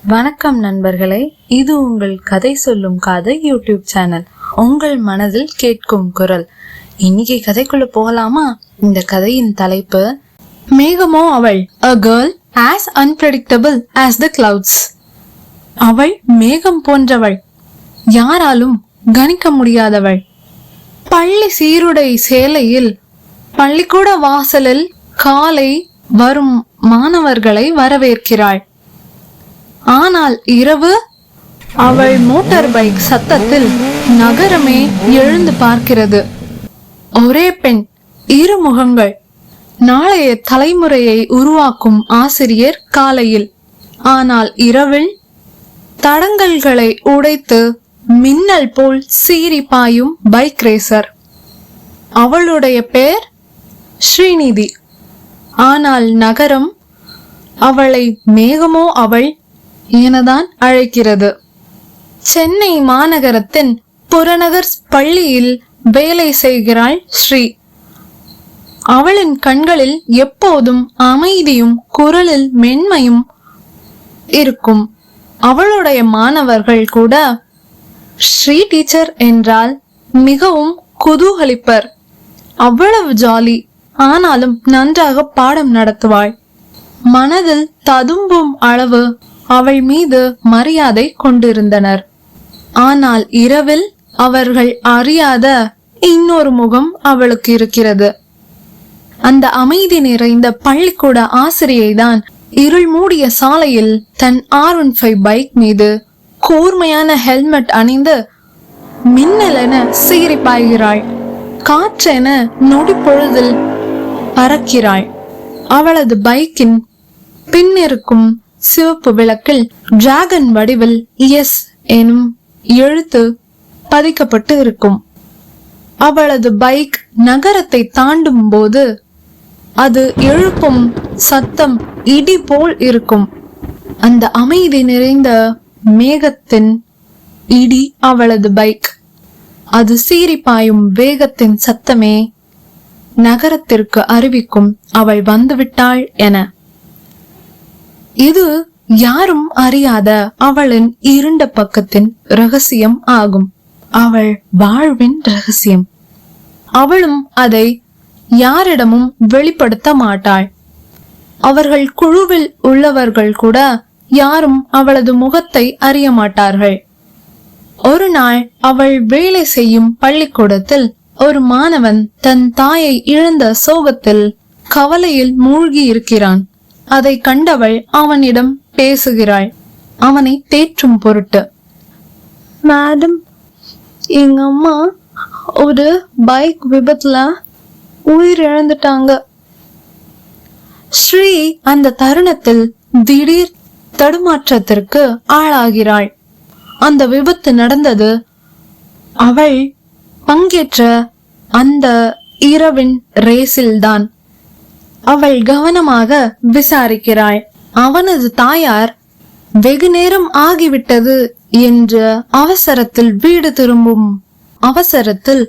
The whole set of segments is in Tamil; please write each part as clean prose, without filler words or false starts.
வணக்கம் நண்பர்களே, இது உங்கள் கதை சொல்லும் காதை யூடியூப் சேனல். உங்கள் மனதில் கேட்கும் குரல். இன்னைக்கு கதைக்குள்ள போகலாமா? இந்த கதையின் தலைப்பு மேகமோ அவள், a girl as unpredictable as the clouds. அவள் மேகம் போன்றவள், யாராலும் கணிக்க முடியாதவள். பள்ளி சீருடை சேலையில் பள்ளிக்கூட வாசலில் காலை வரும் மாணவர்களை வரவேற்கிறாள். ஆனால் இரவு அவள் மோட்டார் பைக் சத்தத்தில் நகரமே எழுந்து பார்க்கிறது. ஒரே பெண், இரு முகங்கள். நாளைய தலைமுறையை உருவாக்கும் ஆசிரியர் காலையில், ஆனால் இரவில் தடங்கல்களை உடைத்து மின்னல் போல் சீறி பாயும் பைக் ரேசர். அவளுடைய பெயர் ஸ்ரீநிதி. ஆனால் நகரம் அவளை மேகமோ அவள் எனதான் அழைக்கிறது. சென்னை மாநகரத்தின் புறநகர் பள்ளியில் வேலை செய்கிறாள் ஸ்ரீ. அவளின் கண்களில் எப்போதும் அமைதியும் குரலில் மென்மையும் இருக்கும். அவளுடைய மாணவர்கள் கூட ஸ்ரீ டீச்சர் என்றால் மிகவும் குதூகலிப்பர். அவ்வளவு ஜாலி. ஆனாலும் நன்றாக பாடம் நடத்துவாள். மனதில் ததும்பும் அளவு அவள் மீது மரியாதை கொண்டிருந்தனர். ஆனால் இரவில் அவர்கள் அறியாத இன்னொரு முகம் அவளுக்கு இருக்கிறது. அந்த அமைதி நிறைந்த பள்ளிக்கூட ஆசிரியை தான் இருள் மூடிய சாலையில் தன் R15 பைக் மீது கூர்மையான ஹெல்மெட் அணிந்து மின்னலென சீறி பாய்கிறாள். காற்றென நொடி பொழுதில் பறக்கிறாள். அவளது பைக்கின் பின்னிருக்கும் சிவப்பு விளக்கில் டிராகன் வடிவில் எஸ் எனும் எழுத்து பதிக்கப்பட்டு இருக்கும். அவளது பைக் நகரத்தை தாண்டும் போது அது எழுப்பும் சத்தம் இடி போல் இருக்கும். அந்த அமைதி நிறைந்த மேகத்தின் இடி அவளது பைக். அது சீறி பாயும் வேகத்தின் சத்தமே நகரத்திற்கு அறிவிக்கும் அவள் வந்துவிட்டாள் என. இது யாரும் அறியாத அவளின் இருண்ட பக்கத்தின் ரகசியம் ஆகும். அவள் வாழ்வின் ரகசியம். அவளும் அதை யாரிடமும் வெளிப்படுத்த மாட்டாள். அவர்கள் குழுவில் உள்ளவர்கள் கூட யாரும் அவளது முகத்தை அறிய மாட்டார்கள். ஒரு நாள் அவள் வேலை செய்யும் பள்ளிக்கூடத்தில் ஒரு மாணவன் தன் தாயை இழந்த சோகத்தில் கவலையில் மூழ்கி இருக்கிறான். அதை கண்டவள் அவனிடம் பேசுகிறாள், அவனை தேற்றும் பொருட்டு. மேடம், எங்க அம்மா ஒரு பைக் விபத்துல உயிரிழந்துட்டாங்க. ஸ்ரீ அந்த தருணத்தில் திடீர் தடுமாற்றத்திற்கு ஆளாகிறாள். அந்த விபத்து நடந்தது அவள் பங்கேற்ற அந்த இரவின் ரேஸில்தான். அவள் கவனமாக விசாரிக்கிறாள். அவனது தாயார் வெகு நேரம் ஆகிவிட்டது என்ற அவசரத்தில் வீடு திரும்பும் அவசரத்தில்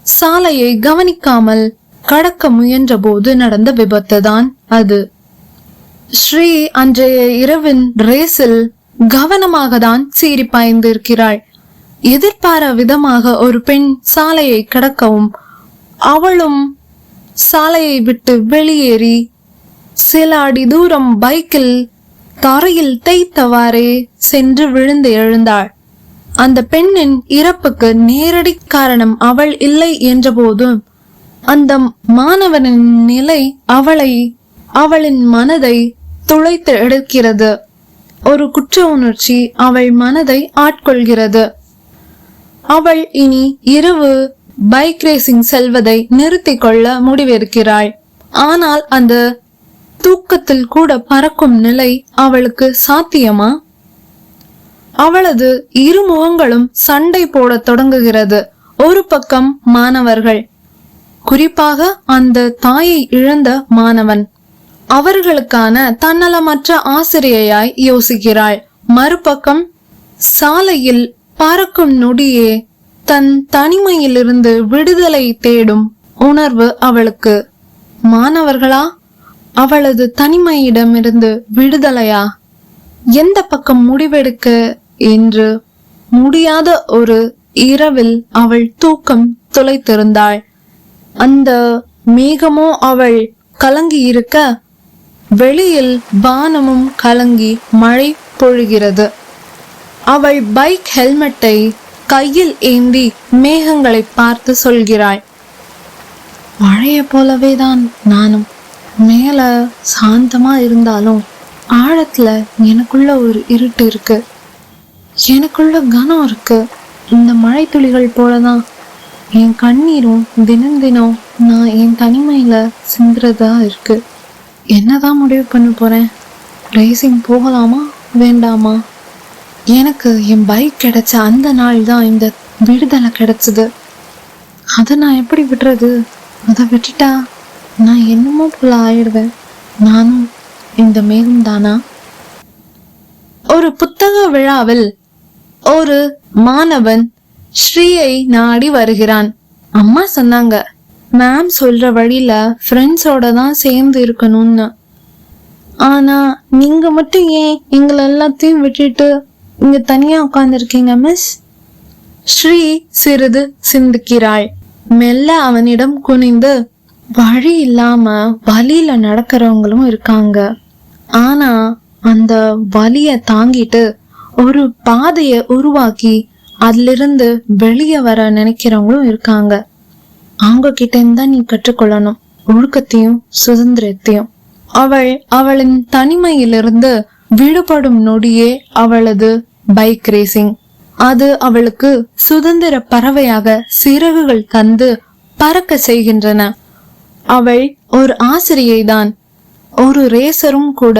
சாலையை கவனிக்காமல் கடக்க முயன்ற போது நடந்த விபத்துதான் அது. ஸ்ரீ அன்றைய இரவின் ரேஸில் கவனமாக தான் சீறி பாய்ந்திருக்கிறாள். எதிர்பாரா விதமாக ஒரு பெண் சாலையை கடக்கவும் அவளும் சாலையை விட்டு வெளியேறி சில அடி தூரம் பைக்கில் தரையில் தேய்த்தவாறே சென்று விழுந்து எழுந்தாள். அந்த பெண்ணின் இறப்புக்கு நேரடி காரணம் அவள் இல்லை என்ற போதும் அந்த மாணவனின் நிலை அவளின் மனதை துளைத்து எடுக்கிறது. ஒரு குற்ற உணர்ச்சி அவள் மனதை ஆட்கொள்கிறது. அவள் இனி இரவு பைக் ரேசிங் செல்வதை நிறுத்திக் கொள்ள முடிவெடுக்கிறாள். ஆனால் அந்த தூக்கத்தில் கூட பறக்கும் நிலை அவளுக்கு சாத்தியமா? அவளது இரு முகங்களும் சண்டை போட தொடங்குகிறது. ஒரு பக்கம் மாணவர்கள், குறிப்பாக அந்த தாயை இழந்த மாணவன். அவர்களுக்கான தன்னலமற்ற ஆசிரியையாய் யோசிக்கிறாள். மறுபக்கம் சாலையில் பறக்கும் நொடியே தன் தனிமையிலிருந்து விடுதலை தேடும் உணர்வு அவளுக்கு. மாணவர்களா? அவளது தனிமையிடமிருந்து விடுதலையா? எந்த பக்கம் முடிவெடுக்க என்று முடியாத ஒரு இரவில் அவள் தூக்கம் தொலைத்திருந்தாள். அந்த மேகமோ அவள் கலங்கி இருக்க, வெளியில் வானமும் கலங்கி மழை பொழிகிறது. அவள் பைக் ஹெல்மெட்டை கையில் ஏந்தி மேகங்களை பார்த்து சொல்கிறாள், மழைய போலவேதான் நானும். மேல சாந்தமா இருந்தாலும் ஆழத்துல எனக்குள்ள ஒரு இருட்டு இருக்கு, எனக்குள்ள கனம் இருக்கு. இந்த மழை துளிகள் போலதான் என் கண்ணீரும் தினம் தினம் நான் என் தனிமையில சிந்துறதா இருக்கு. என்னதான் முடிவு பண்ண போறேன்? ரேசிங் போகலாமா வேண்டாமா? எனக்கு என் பைக் கிடைச்ச அந்த நாள் தான் இந்த விடுதலை கிடைச்சது. அதை நான் எப்படி விடுறது? அதை விட்டுட்டா நான் என்னமோ போல ஆயிடுவேன். நானும் இந்த மேகம் தானா? ஒரு புத்தக விழாவில் ஒரு மாணவன் ஸ்ரீயை நாடி வருகிறான். அம்மா சொன்னாங்க, மேம் சொல்ற வழியில ஃப்ரெண்ட்ஸோட தான் சேர்ந்து இருக்கணும்னு. ஆனா நீங்க மட்டும் ஏன் எங்களை எல்லாத்தையும் விட்டுட்டு இங்க தனியா உட்கார்ந்துருக்கீங்க மிஸ்? ஸ்ரீ சிறிது சிந்திக்கிறாள். மெல்ல அவனிடம் குனிந்து, வழி இல்லாம வழியில நடக்கிறவங்களும் இருக்காங்க. ஆனா அந்த வலிய தாங்கிட்டு ஒரு பாதைய உருவாக்கி அதிலிருந்து வெளியே வர நினைக்கிறவங்களும் இருக்காங்க. அவங்க கிட்ட இருந்தா நீ கற்றுக்கொள்ளணும் ஒழுக்கத்தையும் சுதந்திரத்தையும். அவளின் தனிமையிலிருந்து விடுபடும் நொடியே அவளது பைக் ரேசிங். அது அவளுக்கு சுதந்திர பறவையாக சிறகுகள் தந்து பறக்க செய்கின்றன. அவள் ஒரு ஆசிரியை தான், ஒரு ரேசரும் கூட.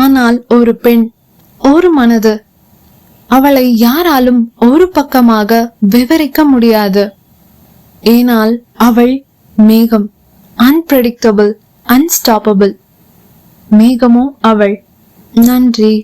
ஆனால் ஒரு பெண், ஒரு மனது. அவளை யாராலும் ஒரு பக்கமாக விவரிக்க முடியாது. ஏனால் அவள் மேகம், அன்பிரடிக்டபிள், அன்ஸ்டாப்பபிள். மேகமோ அவள். நன்றி.